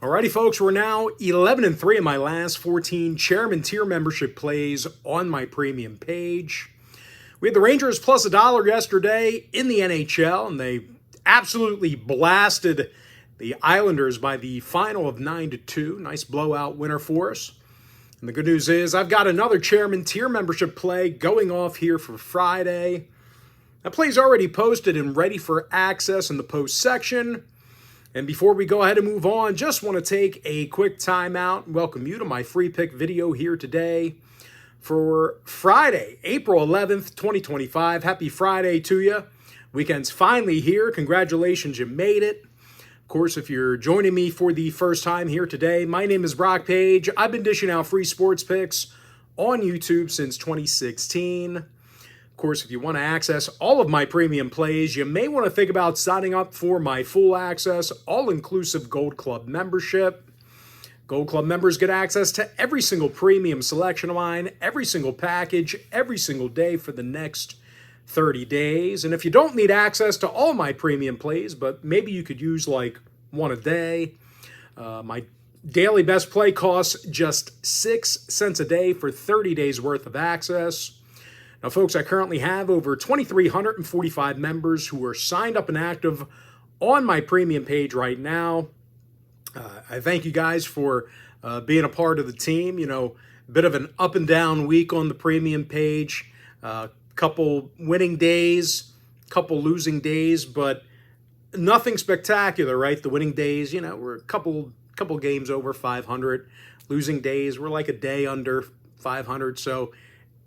Alrighty, folks, we're now 11-3 in my last 14 chairman tier membership plays on my premium page. We had the Rangers plus $1 yesterday in the NHL, and they absolutely blasted the Islanders by the final of 9-2. Nice blowout winner for us. And the good news is I've got another chairman tier membership play going off here for Friday. That play's already posted and ready for access in the post section. And before we go ahead and move on, just want to take a quick time out and welcome you to my free pick video here today for Friday, April 11th, 2025. Happy Friday to you. Weekend's finally here. Congratulations, you made it. Of course, if you're joining me for the first time here today, my name is Brock Page. I've been dishing out free sports picks on YouTube since 2016. Of course, if you want to access all of my premium plays, you may want to think about signing up for my full access, all-inclusive Gold Club membership. Gold Club members get access to every single premium selection of mine, every single package, every single day for the next 30 days. And if you don't need access to all my premium plays, but maybe you could use like one a day, my daily best play costs just 6 cents a day for 30 days worth of access. Now, folks, I currently have over 2,345 members who are signed up and active on my premium page right now. I thank you guys for being a part of the team. You know, a bit of an up and down week on the premium page. Couple winning days, couple losing days, but nothing spectacular, right? The winning days, you know, we're a couple games over 500. Losing days, we're like a day under 500. So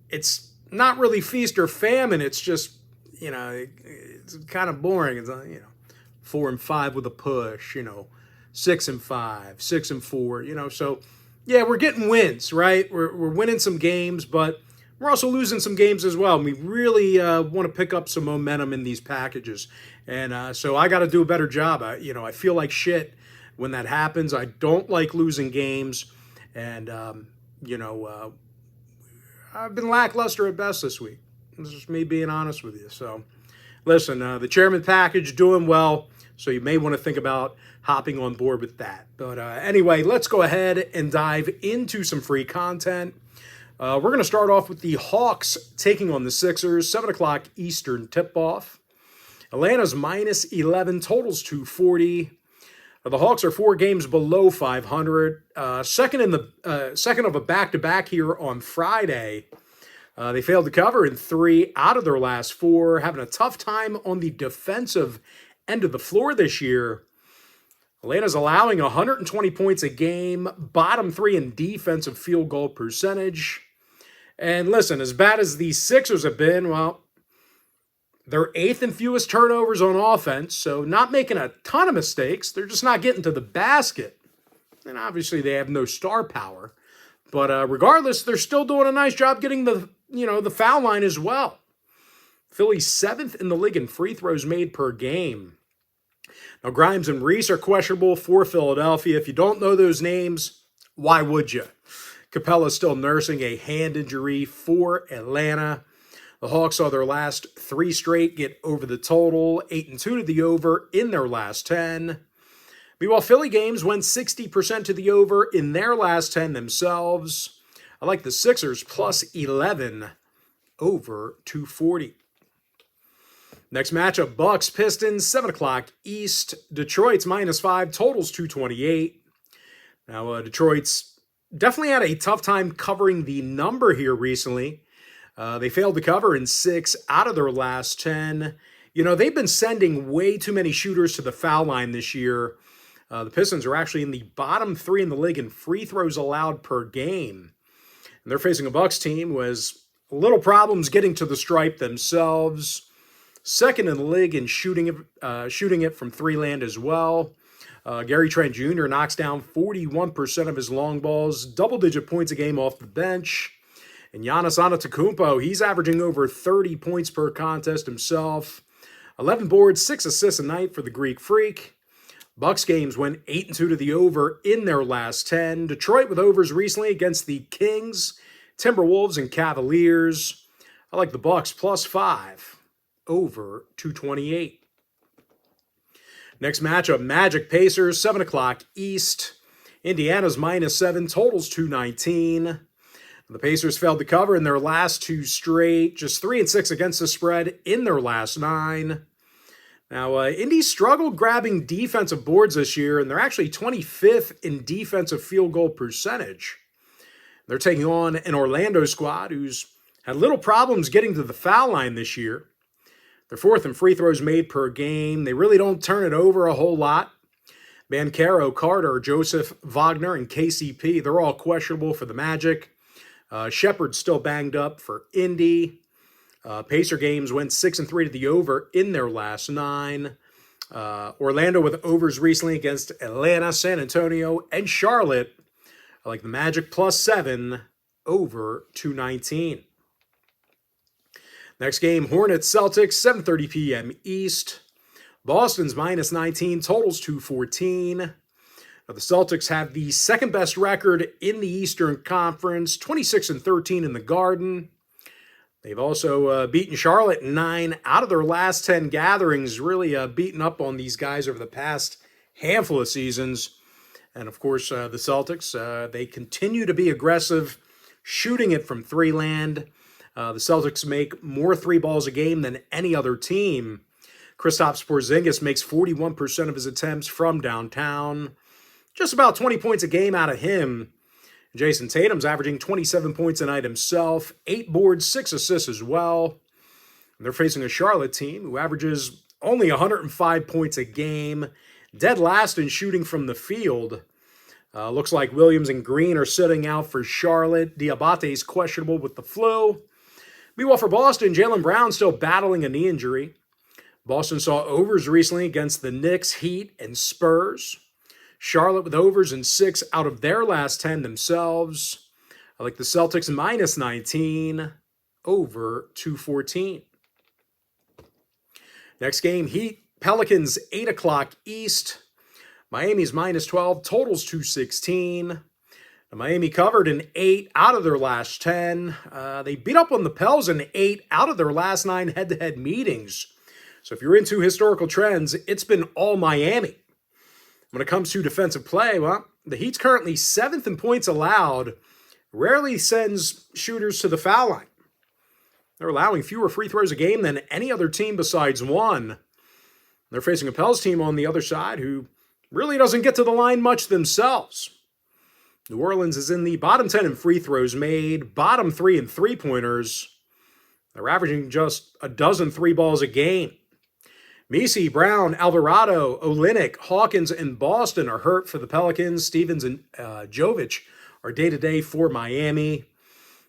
it's not really feast or famine. It's just, you know, it's kind of boring. It's, 4-5 with a push, 6-5, 6-4, so yeah, we're getting wins, right? We're winning some games, but we're also losing some games as well. And we really want to pick up some momentum in these packages. And so I got to do a better job. I feel like shit when that happens. I don't like losing games. And, I've been lackluster at best this week. This is me being honest with you. So, listen, the chairman package doing well, so you may want to think about hopping on board with that. But anyway, let's go ahead and dive into some free content. We're going to start off with the Hawks taking on the Sixers, 7 o'clock Eastern tip-off. Atlanta's minus 11, totals 240. The Hawks are 4 games below 500. Second of a back-to-back here on Friday. They failed to cover in 3 out of their last 4, having a tough time on the defensive end of the floor this year. Atlanta's allowing 120 points a game, bottom 3 in defensive field goal percentage. And listen, as bad as the Sixers have been, well, they're 8th in fewest turnovers on offense, so not making a ton of mistakes. They're just not getting to the basket. And obviously they have no star power. But regardless, they're still doing a nice job getting the foul line as well. Philly's 7th in the league in free throws made per game. Now, Grimes and Reese are questionable for Philadelphia. If you don't know those names, why would you? Capella's still nursing a hand injury for Atlanta. The Hawks saw their last 3 straight get over the total, 8-2 to the over in their last 10. Meanwhile, Philly games went 60% to the over in their last 10 themselves. I like the Sixers plus 11 over 240. Next matchup, Bucks Pistons, 7 o'clock East. Detroit's minus 5, totals 228. Now, Detroit's definitely had a tough time covering the number here recently. They failed to cover in 6 out of their last 10. They've been sending way too many shooters to the foul line this year. The Pistons are actually in the bottom 3 in the league in free throws allowed per game. And they're facing a Bucks team who has little problems getting to the stripe themselves. 2nd in the league in shooting it from 3 land as well. Gary Trent Jr. knocks down 41% of his long balls, double-digit points a game off the bench. And Giannis Antetokounmpo, he's averaging over 30 points per contest himself. 11 boards, 6 assists a night for the Greek Freak. Bucks games went 8-2 to the over in their last 10. Detroit with overs recently against the Kings, Timberwolves, and Cavaliers. I like the Bucks plus 5 over 228. Next matchup, Magic Pacers, 7 o'clock East. Indiana's -7, totals 219. The Pacers failed to cover in their last 2 straight, just 3-6 against the spread in their last 9. Now, Indy struggled grabbing defensive boards this year, and they're actually 25th in defensive field goal percentage. They're taking on an Orlando squad who's had little problems getting to the foul line this year. They're 4th in free throws made per game. They really don't turn it over a whole lot. Banchero, Carter, Joseph, Wagner, and KCP, they're all questionable for the Magic. Shepard's still banged up for Indy. Pacer games went 6-3 to the over in their last 9. Orlando with overs recently against Atlanta, San Antonio, and Charlotte. I like the Magic +7 over 219. Next game, Hornets, Celtics, 7:30 p.m. East. Boston's -19, totals 214. Now, the Celtics have the second best record in the Eastern Conference, 26-13 in the Garden. They've also beaten Charlotte in 9 out of their last 10 gatherings, really beaten up on these guys over the past handful of seasons. And of course, the Celtics, they continue to be aggressive, shooting it from 3 land. The Celtics make more 3 balls a game than any other team. Kristaps Porzingis makes 41% of his attempts from downtown. Just about 20 points a game out of him. Jason Tatum's averaging 27 points a night himself, 8 boards, 6 assists as well. And they're facing a Charlotte team who averages only 105 points a game, dead last in shooting from the field. Looks like Williams and Green are sitting out for Charlotte. Diabate's questionable with the flu. Meanwhile, for Boston, Jaylen Brown still battling a knee injury. Boston saw overs recently against the Knicks, Heat, and Spurs. Charlotte with overs in 6 out of their last 10 themselves. I like the Celtics -19, over 214. Next game, Heat, Pelicans, 8 o'clock East. Miami's -12, totals 216. Miami covered in 8 out of their last 10. They beat up on the Pels in 8 out of their last 9 head-to-head meetings. So if you're into historical trends, it's been all Miami. When it comes to defensive play, well, the Heat's currently 7th in points allowed, rarely sends shooters to the foul line. They're allowing fewer free throws a game than any other team besides one. They're facing a Pels team on the other side who really doesn't get to the line much themselves. New Orleans is in the bottom 10 in free throws made, bottom 3 in three-pointers. They're averaging just a dozen 3 balls a game. Messi, Brown, Alvarado, Olynyk, Hawkins, and Boston are hurt for the Pelicans. Stevens and Jovic are day-to-day for Miami.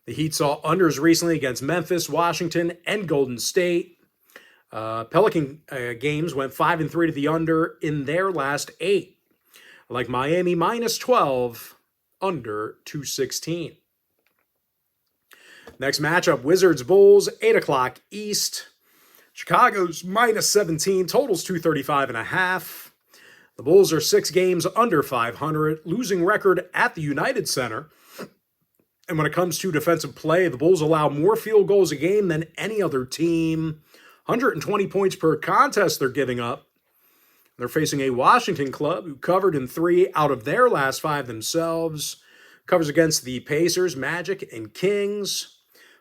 The Heat saw unders recently against Memphis, Washington, and Golden State. Pelican games went 5-3 to the under in their last 8. Like Miami -12, under 216. Next matchup, Wizards, Bulls, 8 o'clock East. Chicago's -17, totals 235.5. The Bulls are 6 games under 500, losing record at the United Center. And when it comes to defensive play, the Bulls allow more field goals a game than any other team. 120 points per contest they're giving up. They're facing a Washington club who covered in 3 out of their last 5 themselves. Covers against the Pacers, Magic, and Kings.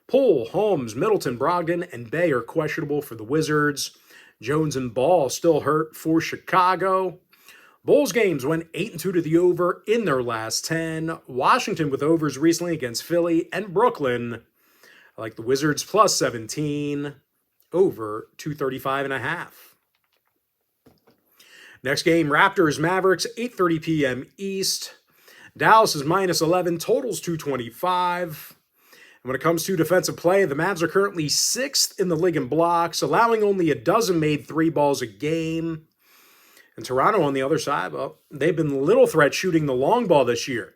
Poole, Holmes, Middleton, Brogdon, and Bay are questionable for the Wizards. Jones and Ball still hurt for Chicago. Bulls games went 8-2 to the over in their last 10. Washington with overs recently against Philly and Brooklyn. I like the Wizards +17, over 235.5. Next game, Raptors, Mavericks, 8:30 p.m. East. Dallas is -11, totals 225. And when it comes to defensive play, the Mavs are currently 6th in the league in blocks, allowing only a dozen made 3 balls a game. And Toronto on the other side, well, they've been little threat shooting the long ball this year.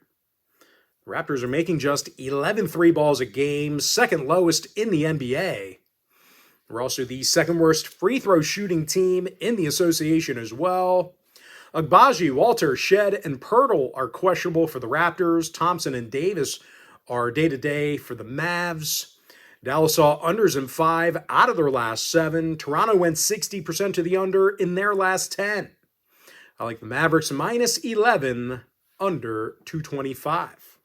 The Raptors are making just 11 3 balls a game, second lowest in the NBA. We're also the second worst free throw shooting team in the association as well. Agbaji, Walter, Shed, and Pirtle are questionable for the Raptors. Thompson and Davis are day-to-day for the Mavs. Dallas saw unders in 5 out of their last 7. Toronto went 60% to the under in their last 10. I like the Mavericks -11, under 225.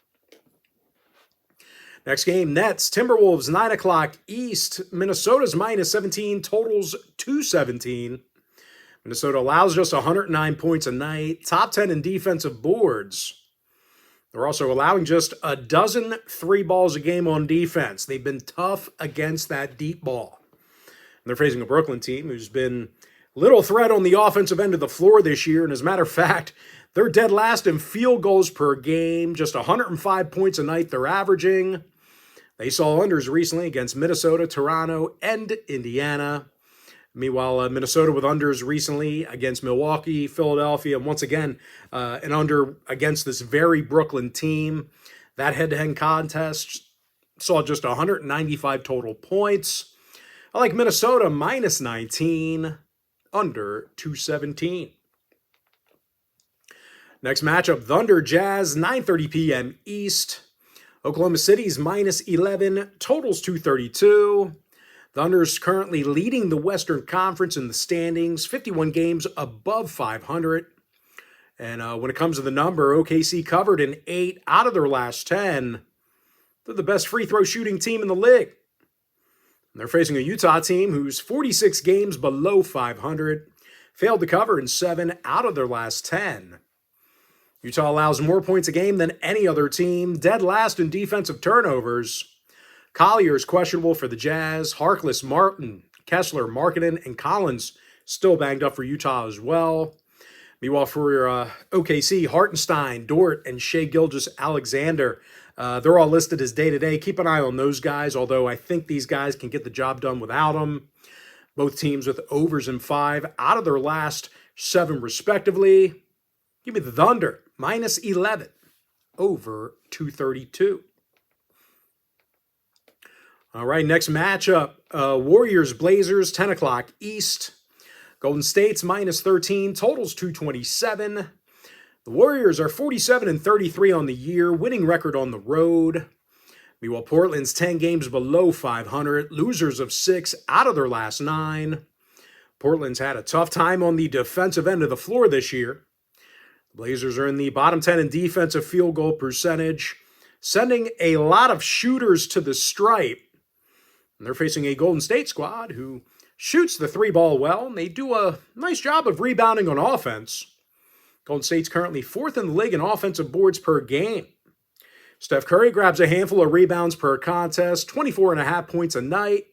Next game, Nets, Timberwolves, 9 o'clock East. Minnesota's minus 17, totals 217. Minnesota allows just 109 points a night, top 10 in defensive boards. They're also allowing just a dozen 3 balls a game on defense. They've been tough against that deep ball. And they're facing a Brooklyn team who's been little threat on the offensive end of the floor this year. And as a matter of fact, they're dead last in field goals per game, just 105 points a night they're averaging. They saw unders recently against Minnesota, Toronto, and Indiana. Meanwhile, Minnesota with unders recently against Milwaukee, Philadelphia, and once again, an under against this very Brooklyn team. That head-to-head contest saw just 195 total points. I like Minnesota minus 19, under 217. Next matchup, Thunder Jazz, 9:30 p.m. East. Oklahoma City's minus 11, totals 232. Thunder's currently leading the Western Conference in the standings, 51 games above 500. And when it comes to the number, OKC covered in 8 out of their last 10. They're the best free throw shooting team in the league. And they're facing a Utah team who's 46 games below 500, failed to cover in 7 out of their last 10. Utah allows more points a game than any other team, dead last in defensive turnovers. Collier is questionable for the Jazz. Harkless, Martin, Kessler, Markkanen, and Collins still banged up for Utah as well. Meanwhile, for OKC, Hartenstein, Dort, and Shai Gilgeous-Alexander, they're all listed as day-to-day. Keep an eye on those guys, although I think these guys can get the job done without them. Both teams with overs in 5 out of their last 7, respectively. Give me the Thunder, minus 11, over 232. All right, next matchup, Warriors-Blazers, 10 o'clock East. Golden State's minus 13, totals 227. The Warriors are 47-33 on the year, winning record on the road. Meanwhile, Portland's 10 games below 500, losers of 6 out of their last 9. Portland's had a tough time on the defensive end of the floor this year. The Blazers are in the bottom 10 in defensive field goal percentage, sending a lot of shooters to the stripe. And they're facing a Golden State squad who shoots the 3 ball well, and they do a nice job of rebounding on offense. Golden State's currently 4th in the league in offensive boards per game. Steph Curry grabs a handful of rebounds per contest, 24.5 points a night.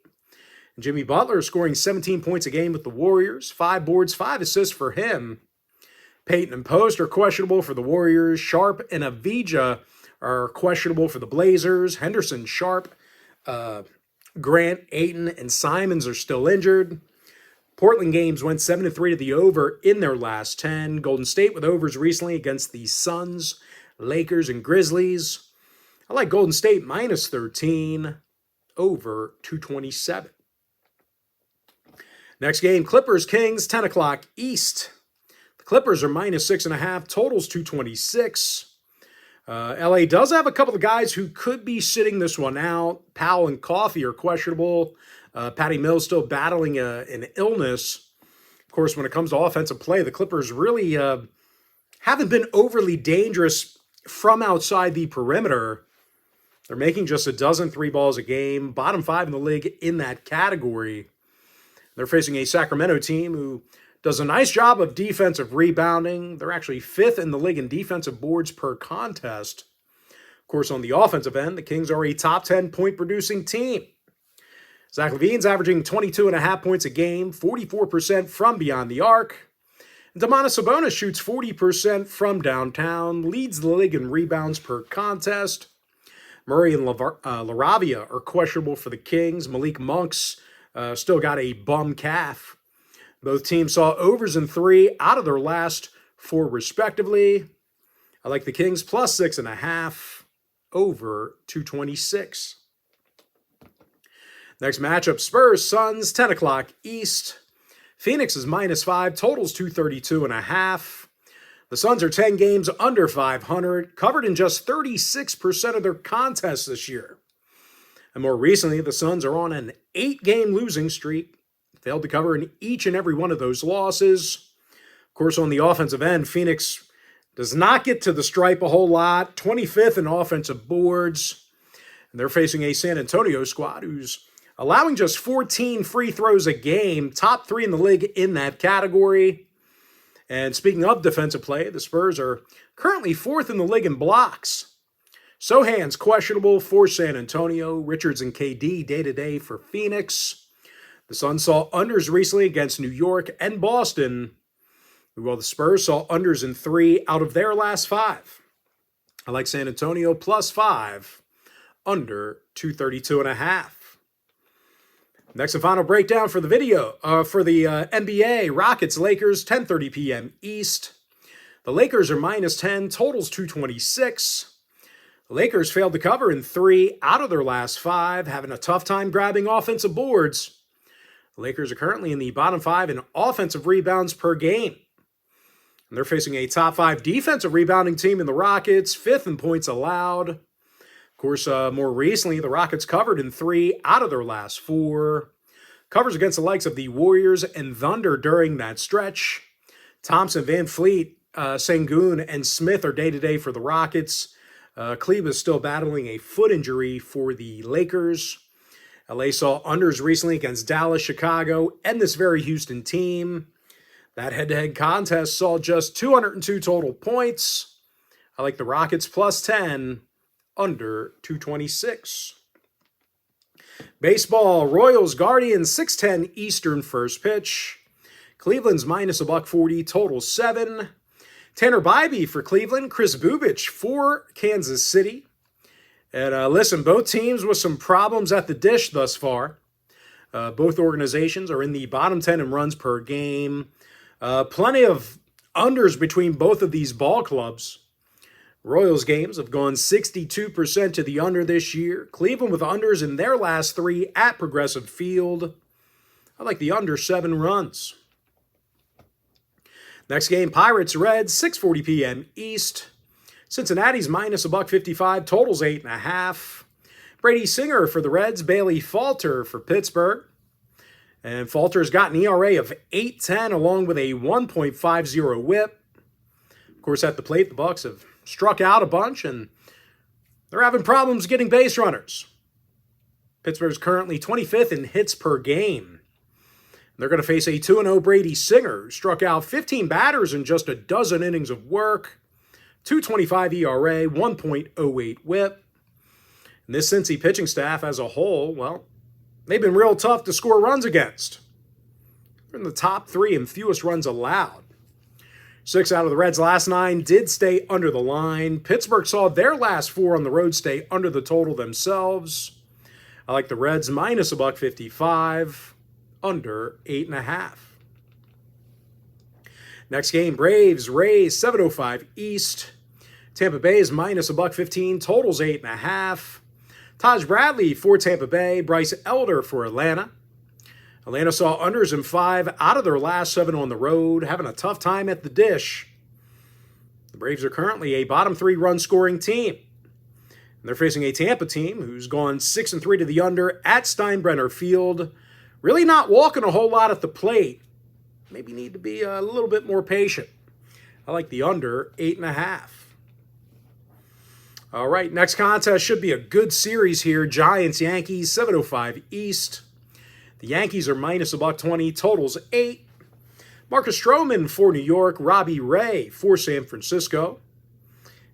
And Jimmy Butler is scoring 17 points a game with the Warriors, 5 boards, 5 assists for him. Payton and Post are questionable for the Warriors. Sharp and Avdija are questionable for the Blazers. Henderson, Sharp, Grant, Ayton, and Simons are still injured. Portland games went 7-3 to the over in their last 10. Golden State with overs recently against the Suns, Lakers, and Grizzlies. I like Golden State minus 13, over 227. Next game, Clippers-Kings, 10 o'clock East. The Clippers are minus 6.5, totals 226. LA does have a couple of guys who could be sitting this one out. Powell and Coffey are questionable. Patty Mills still battling an illness. Of course, when it comes to offensive play, the Clippers really haven't been overly dangerous from outside the perimeter. They're making just a dozen 3 balls a game, bottom 5 in the league in that category. They're facing a Sacramento team who does a nice job of defensive rebounding. They're actually 5th in the league in defensive boards per contest. Of course, on the offensive end, the Kings are a top 10 point producing team. Zach LaVine's averaging 22.5 points a game, 44% from beyond the arc. Domantas Sabonis shoots 40% from downtown, leads the league in rebounds per contest. Murray and LaRavia are questionable for the Kings. Malik Monk's still got a bum calf. Both teams saw overs in 3 out of their last 4, respectively. I like the Kings plus 6.5, over 226. Next matchup, Spurs-Suns, 10 o'clock East. Phoenix is minus 5, totals 232.5. The Suns are 10 games under 500, covered in just 36% of their contests this year. And more recently, the Suns are on an 8-game losing streak. Failed to cover in each and every one of those losses. Of course, on the offensive end, Phoenix does not get to the stripe a whole lot, 25th in offensive boards. And they're facing a San Antonio squad who's allowing just 14 free throws a game, top 3 in the league in that category. And speaking of defensive play, the Spurs are currently 4th in the league in blocks. Sohan's questionable for San Antonio. Richards and KD day-to-day for Phoenix. The Suns saw unders recently against New York and Boston, while the Spurs saw unders in 3 out of their last 5. I like San Antonio +5, under 232.5. Next and final breakdown for the video, for the NBA, Rockets-Lakers, 10:30 p.m. East. The Lakers are -10, totals 226. The Lakers failed to cover in 3 out of their last 5, having a tough time grabbing offensive boards. The Lakers are currently in the bottom 5 in offensive rebounds per game. And they're facing a top 5 defensive rebounding team in the Rockets, 5th in points allowed. Of course, more recently, the Rockets covered in 3 out of their last 4. Covers against the likes of the Warriors and Thunder during that stretch. Thompson, Van Fleet, Sengun, and Smith are day-to-day for the Rockets. Cleve is still battling a foot injury for the Lakers. LA saw unders recently against Dallas, Chicago, and this very Houston team. That head-to-head contest saw just 202 total points. I like the Rockets +10, under 226. Baseball, Royals, Guardians, 6:10 Eastern first pitch. Cleveland's -140, total 7. Tanner Bybee for Cleveland, Chris Bubich for Kansas City. And listen, both teams with some problems at the dish thus far. Both organizations are in the bottom 10 in runs per game. Plenty of unders between both of these ball clubs. Royals games have gone 62% to the under this year. Cleveland with unders in their last 3 at Progressive Field. I like the under 7 runs. Next game, Pirates Reds, 6:40 p.m. East. Cincinnati's -155, totals 8.5. Brady Singer for the Reds, Bailey Falter for Pittsburgh. And Falter's got an ERA of 8.10 along with a 1.50 whip. Of course, at the plate, the Bucks have struck out a bunch, and they're having problems getting base runners. Pittsburgh's currently 25th in hits per game. They're going to face a 2-0 Brady Singer, who struck out 15 batters in just a dozen innings of work. 2.25 ERA, 1.08 whip. And this Cincy pitching staff as a whole, well, they've been real tough to score runs against. They're in the top 3 in fewest runs allowed. 6 out of the Reds' last 9 did stay under the line. Pittsburgh saw their last 4 on the road stay under the total themselves. I like the Reds -155, under 8.5. Next game, Braves, Rays, 7:05 East. Tampa Bay is -115, totals 8.5. Taj Bradley for Tampa Bay, Bryce Elder for Atlanta. Atlanta saw unders in 5 out of their last 7 on the road, having a tough time at the dish. The Braves are currently a bottom 3 run scoring team. And they're facing a Tampa team who's gone 6-3 to the under at Steinbrenner Field. Really not walking a whole lot at the plate. Maybe need to be a little bit more patient. I like the under 8.5. All right, next contest should be a good series here. Giants-Yankees, 7:05 East. The Yankees are -120, totals 8. Marcus Stroman for New York, Robbie Ray for San Francisco.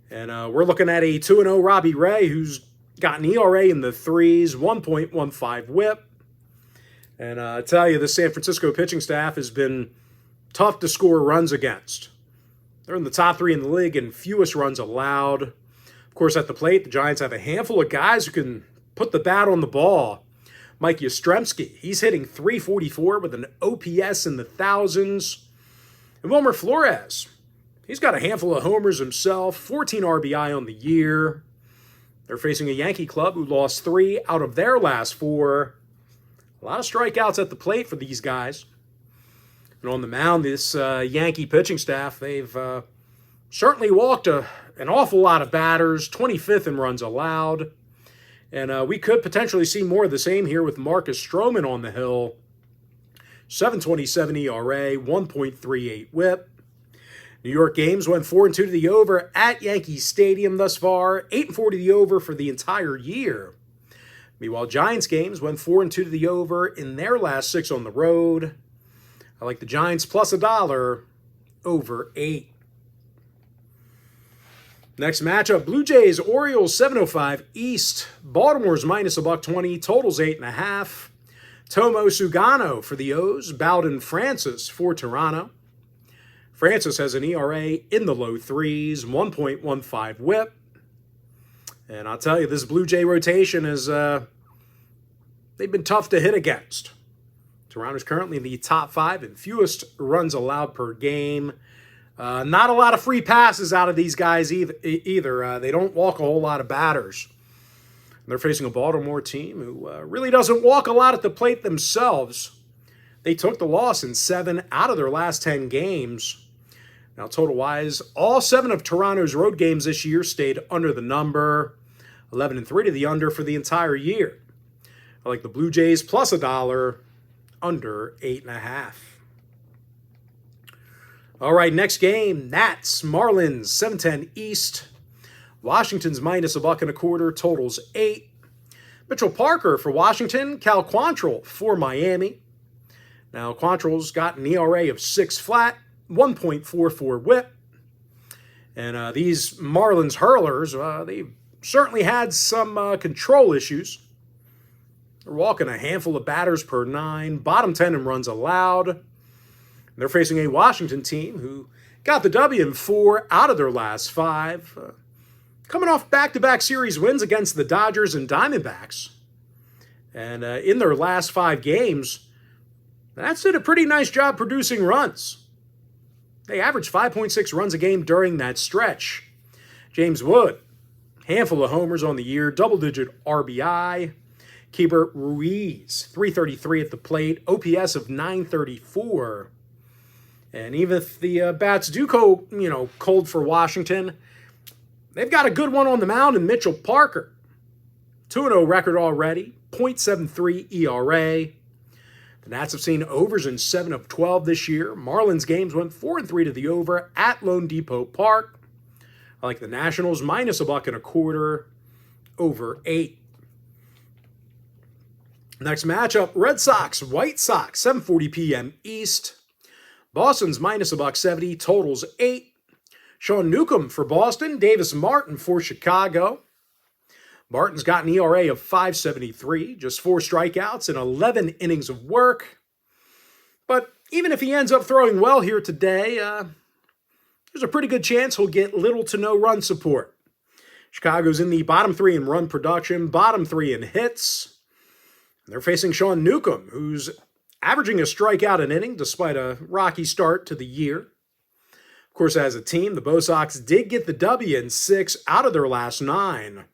And we're looking at a 2-0 Robbie Ray, who's got an ERA in the 3s, 1.15 whip. And I tell you, the San Francisco pitching staff has been tough to score runs against. They're in the top 3 in the league in fewest runs allowed. Of course, at the plate, the Giants have a handful of guys who can put the bat on the ball. Mike Yastrzemski, he's hitting .344 with an OPS in the thousands. And Wilmer Flores, he's got a handful of homers himself, 14 RBI on the year. They're facing a Yankee club who lost 3 out of their last 4. A lot of strikeouts at the plate for these guys. And on the mound, this Yankee pitching staff, they've certainly walked an awful lot of batters, 25th in runs allowed. And we could potentially see more of the same here with Marcus Stroman on the hill. 7.27 ERA, 1.38 whip. New York games went 4-2 to the over at Yankee Stadium thus far, 8-4 to the over for the entire year. Meanwhile, Giants games went 4-2 to the over in their last 6 on the road. I like the Giants plus $1 over 8. Next matchup, Blue Jays, Orioles, 7:05 East. Baltimore's minus $1.20, totals 8.5. Tomo Sugano for the O's, Bowden Francis for Toronto. Francis has an ERA in the low 3s, 1.15 whip. And I'll tell you, this Blue Jay rotation is, they've been tough to hit against. Toronto's currently in the top 5 in fewest runs allowed per game. Not a lot of free passes out of these guys either. They don't walk a whole lot of batters. They're facing a Baltimore team who really doesn't walk a lot at the plate themselves. They took the loss in 7 out of their last 10 games. Now, total-wise, all 7 of Toronto's road games this year stayed under the number. 11-3 to the under for the entire year. I like the Blue Jays plus $1 under 8.5. All right, next game, Nats, Marlins, 7:10 East. Washington's minus $1.25, totals 8. Mitchell Parker for Washington, Cal Quantrill for Miami. Now, Quantrill's got an ERA of 6 flat, 1.44 whip. And these Marlins hurlers, they've certainly had some control issues. They're walking a handful of batters per 9, bottom 10 in runs allowed. They're facing a Washington team who got the W in 4 out of their last 5. Coming off back-to-back series wins against the Dodgers and Diamondbacks. And in their last 5 games, that's did a pretty nice job producing runs. They averaged 5.6 runs a game during that stretch. James Wood, handful of homers on the year, double-digit RBI. Keibert Ruiz, 333 at the plate, OPS of 934. And even if the bats do go, cold for Washington, they've got a good one on the mound in Mitchell Parker. 2-0 record already, .73 ERA. The Nats have seen overs in 7 of 12 this year. Marlins games went 4-3 to the over at Lone Depot Park. I like the Nationals minus $1.25 over 8. Next matchup, Red Sox, White Sox, 7:40 p.m. East. Boston's minus $1.70, totals 8. Sean Newcomb for Boston, Davis Martin for Chicago. Martin's got an ERA of 5.73, just 4 strikeouts and 11 innings of work. But even if he ends up throwing well here today, there's a pretty good chance he'll get little to no run support. Chicago's in the bottom 3 in run production, bottom 3 in hits. They're facing Sean Newcomb, who's averaging a strikeout an inning despite a rocky start to the year. Of course, as a team, the Bo Sox did get the W in 6 out of their last 9.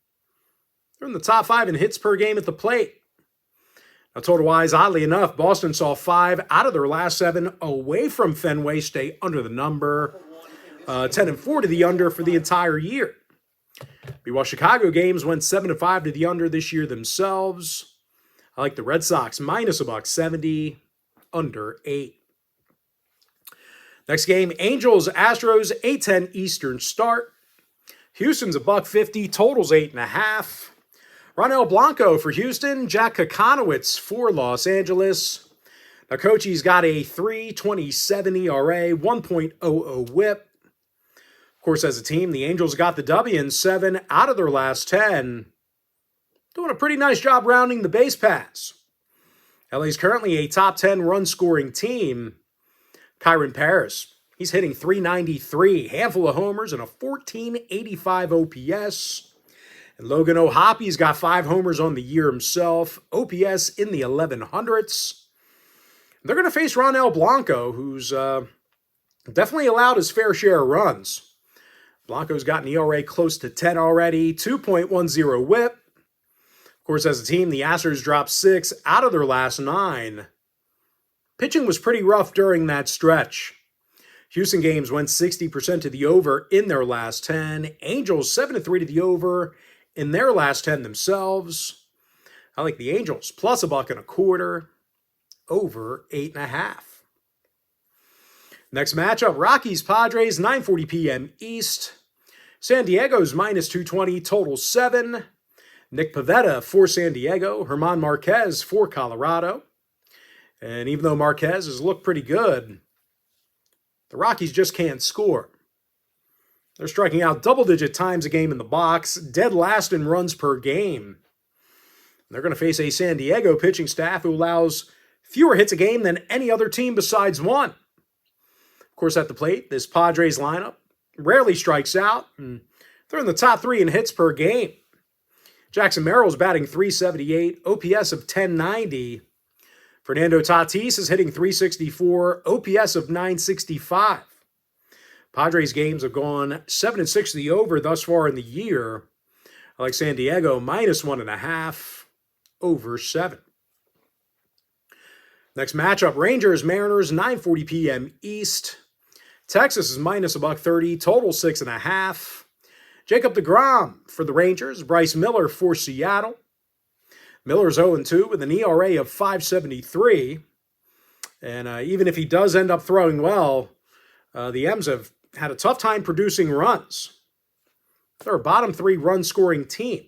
They're in the top 5 in hits per game at the plate. Now, total-wise, oddly enough, Boston saw 5 out of their last 7 away from Fenway stay under the number. 10-4 to the under for the entire year. Meanwhile, Chicago games went 7-5 to the under this year themselves. I like the Red Sox minus $1.70, under 8. Next game, Angels, Astros, 8:10 Eastern start. Houston's $1.50, totals 8.5. Ronel Blanco for Houston, Jack Kokonowitz for Los Angeles. Now, Coachie's got a 3.27 ERA, 1.00 whip. Of course, as a team, the Angels got the W in 7 out of their last 10. Doing a pretty nice job rounding the base paths. LA's currently a top 10 run-scoring team. Kyron Paris, he's hitting .393, handful of homers, and a .1485 OPS. And Logan O'Hoppy's got 5 homers on the year himself, OPS in the 1100s. They're going to face Ronel Blanco, who's definitely allowed his fair share of runs. Blanco's got an ERA close to 10 already, 2.10 whip. Of course, as a team, the Astros dropped 6 out of their last 9. Pitching was pretty rough during that stretch. Houston games went 60% to the over in their last 10. Angels 7-3 to the over in their last 10 themselves. I like the Angels plus $1.25, over 8.5. Next matchup, Rockies-Padres, 9:40 p.m. East. San Diego's minus 220, total 7. Nick Pivetta for San Diego, German Marquez for Colorado. And even though Marquez has looked pretty good, the Rockies just can't score. They're striking out double-digit times a game in the box, dead last in runs per game. They're going to face a San Diego pitching staff who allows fewer hits a game than any other team besides one. Of course, at the plate, this Padres lineup rarely strikes out, and they're in the top 3 in hits per game. Jackson Merrill's batting .378, OPS of .1090. Fernando Tatis is hitting .364, OPS of .965. Padres games have gone 7-6 to the over thus far in the year. I like San Diego minus 1.5, over 7. Next matchup, Rangers-Mariners, 9:40 p.m. East. Texas is minus $1.30, total 6.5. Jacob deGrom for the Rangers, Bryce Miller for Seattle. Miller's 0-2 with an ERA of .573. And even if he does end up throwing well, the M's have had a tough time producing runs. They're a bottom 3 run-scoring team.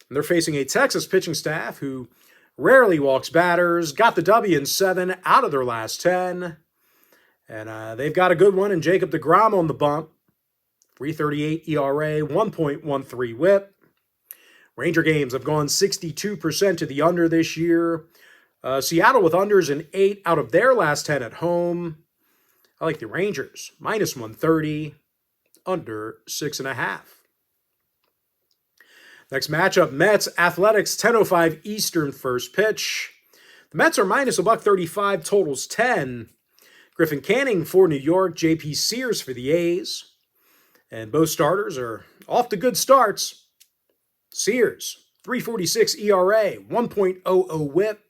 And they're facing a Texas pitching staff who rarely walks batters, got the W in 7 out of their last 10. And they've got a good one in Jacob deGrom on the bump. .338 ERA, 1.13 whip. Ranger games have gone 62% to the under this year. Seattle with unders in 8 out of their last 10 at home. I like the Rangers, minus 130, under 6.5. Next matchup, Mets, Athletics, 10:05 Eastern first pitch. The Mets are minus $1.35, totals 10. Griffin Canning for New York, J.P. Sears for the A's. And both starters are off to good starts. Sears, .346 ERA, 1.00 whip.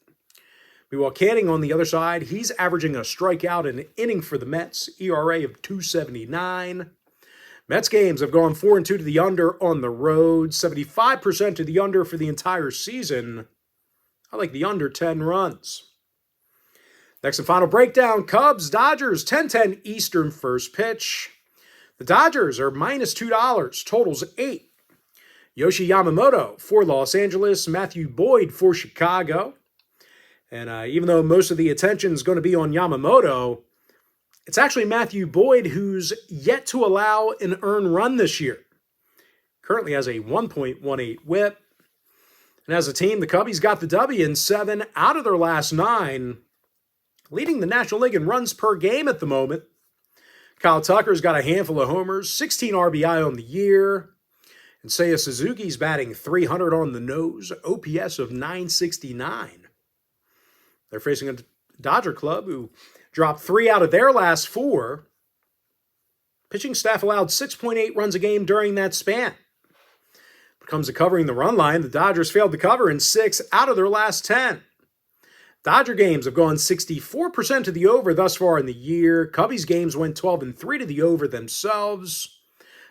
Meanwhile, Canning on the other side, he's averaging a strikeout an inning for the Mets, ERA of .279. Mets games have gone 4-2 to the under on the road, 75% to the under for the entire season. I like the under 10 runs. Next and final breakdown, Cubs, Dodgers, 10:10 Eastern first pitch. The Dodgers are minus $2, totals 8. Yoshi Yamamoto for Los Angeles, Matthew Boyd for Chicago. And even though most of the attention is going to be on Yamamoto, it's actually Matthew Boyd who's yet to allow an earned run this year. Currently has a 1.18 whip. And as a team, the Cubbies got the W in 7 out of their last 9, leading the National League in runs per game at the moment. Kyle Tucker's got a handful of homers, 16 RBI on the year. And Seiya Suzuki's batting .300 on the nose, OPS of .969. They're facing a Dodger club who dropped 3 out of their last 4. Pitching staff allowed 6.8 runs a game during that span. When it comes to covering the run line, the Dodgers failed to cover in 6 out of their last 10. Dodger games have gone 64% to the over thus far in the year. Cubbies games went 12-3 to the over themselves.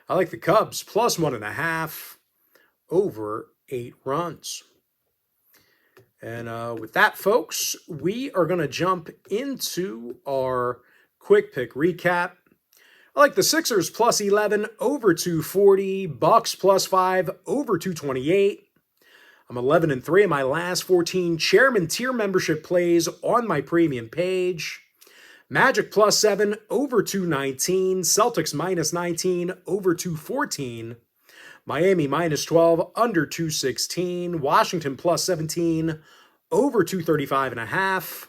I like the Cubs plus 1.5, over 8 runs. And with that, folks, we are going to jump into our quick pick recap. I like the Sixers plus 11, over 240. Bucks plus 5, over 228. I'm 11-3 in my last 14 chairman tier membership plays on my premium page. Magic plus 7, over 219. Celtics minus 19, over 214. Miami minus 12, under 216. Washington plus 17, over 235.5.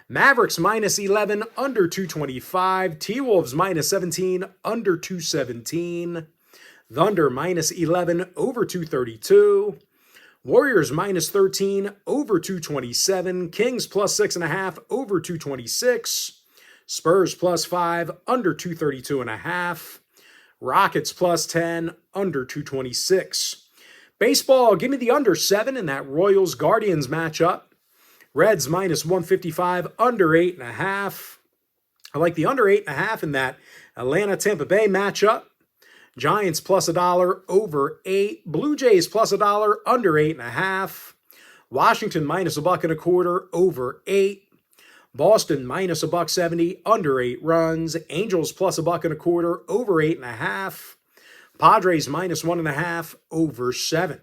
Mavericks minus 11, under 225. T-Wolves minus 17, under 217. Thunder minus 11, over 232. Warriors minus 13, over 227. Kings plus 6.5, over 226. Spurs plus 5, under 232.5. Rockets plus 10, under 226. Baseball, give me the under 7 in that Royals-Guardians matchup. Reds minus 155, under 8.5. I like the under 8.5 in that Atlanta-Tampa Bay matchup. Giants plus $1, over 8. Blue Jays plus $1, under 8.5. Washington minus $1.25, over 8. Boston minus $1.70, under 8 runs. Angels plus $1.25, over 8.5. Padres minus 1.5, over 7.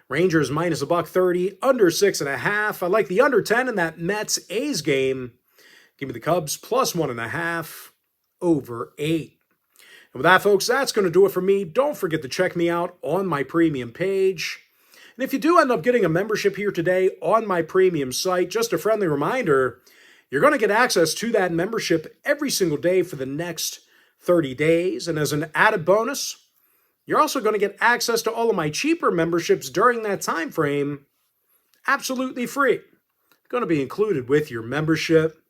Rangers minus $1.30, under 6.5. I like the under 10 in that Mets-A's game. Give me the Cubs plus 1.5, over 8. And with that, folks, that's going to do it for me. Don't forget to check me out on my premium page. And if you do end up getting a membership here today on my premium site, just a friendly reminder, you're going to get access to that membership every single day for the next 30 days. And as an added bonus, you're also going to get access to all of my cheaper memberships during that time frame, absolutely free. Going to be included with your membership.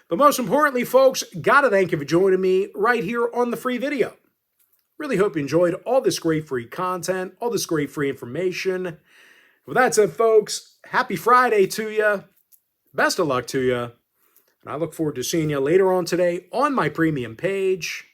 But most importantly, folks, got to thank you for joining me right here on the free video. Really hope you enjoyed all this great free content, all this great free information. With that said, folks, happy Friday to you. Best of luck to you. And I look forward to seeing you later on today on my premium page.